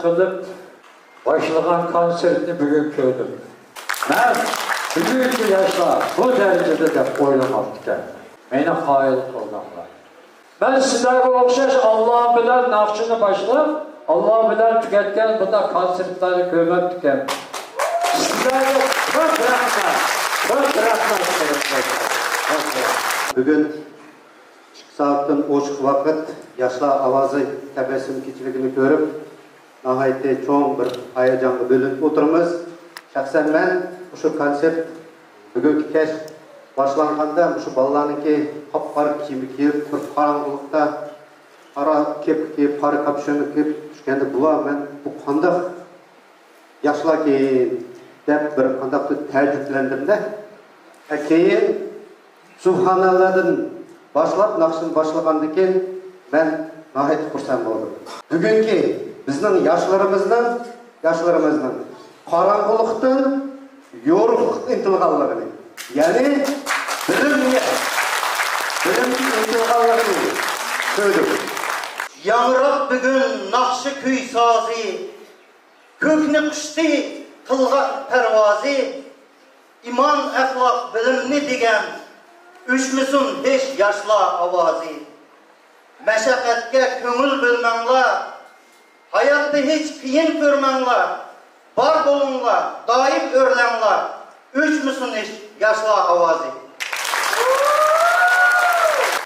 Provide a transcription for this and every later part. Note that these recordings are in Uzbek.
kılıp başlayan konsertini bugün gördüm. Ben bugünkü yaşta bu derecede de oynamakta. Beni hayal kıldılar. Ben sizlere okşaş Allah'ın bilen nakşını başlayıp Allah'ın bilen tüketken bu da konsertleri görmek tüken. Sizlere çok bırakma. Çok bırakma. Bugün saatin oşuk vakit yaşlar avazı tebessüm keçiligini görüp nahayeti çoğun bir hayacanlı bölünüp oturumuz. Şahsen ben şu konsert bugünkü keş başlanğanda şu balalarınki hap-par kiyimi kiyip bir karanlıkta ara kep para kapşonu kiyip düşkende bula ben bu kandak yaşlar keyin dep bir kandakты təcrüblendim de keyin Subhanallah'dan başlap nakşın başlagandan keyin ben nahayet xursand boldum. Bugünkü bizning yaşlarımızdan karangılıktan yorug'lik intilganligini, ya'ni bilimga intilganligini söyledim. Yangrab bugün nakşı köy sazı, kökni kuşti tılga pervazı, iman, ahlak, bilimni degen üçmüsün hiç yaşla avazı. Meşakkatga köngül bölmenglar, hayatta hiç kıyın görmenglar, bar bolunglar, daim örlenglar, üçmüsün hiç yaşla avazı.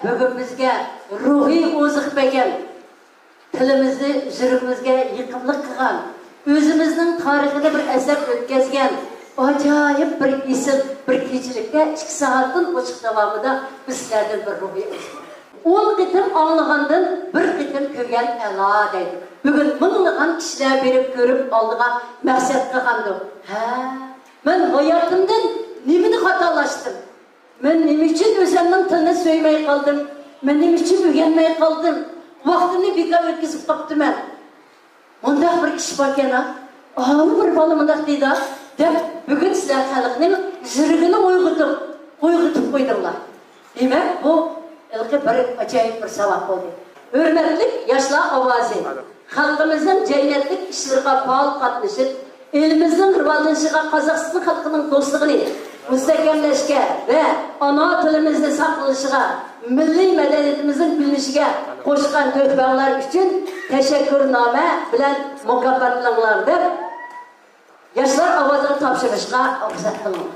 Bugün bizge ruhi oziq bergan, tilimizni yuragimizga yiqimliq qilgan, o'zimizning tarixini bir asar o'tkazgan acayip bir isim, bir kechilikda 2 saatdan ochiq davomida bizlardan bir ruhi oziq. 10 qitim anlagandan bir qitim ko'rgan ala deydi. Bugün minglagan kishilar berib ko'rib oldiga maqsad qilgandim. Men hayotimdan nimani xatolashdim? Men nima uchun o'zimning tilini so'ymay qoldim? Men nima uchun o'rganmay qoldim? Vaqtimni bekor o'tkazib qolibman. Bundaq bir ish bor ekan. Bir bola bundaq deydi. Deb bugun sizlar xalqning yuragini uyg'otib qo'ydinglar. Demak, bu ilki bir ajoyib bir savol bo'ldi. Hurmatli yoshlar ovozi, xalqimizning jamiyatlik ishlariga faol qatnashib, elimizning rivojlanishiga Qozog'iston xalqining do'stligini mustahkamlashga va ana tilimizni saqlashiga, milliy madaniyatimizning bilinishiga qo'shgan to'hfalar uchun tashakkurnoma bilan mukofotlanganlar deb yoshlar ovozini topshirishga ruxsat qiling.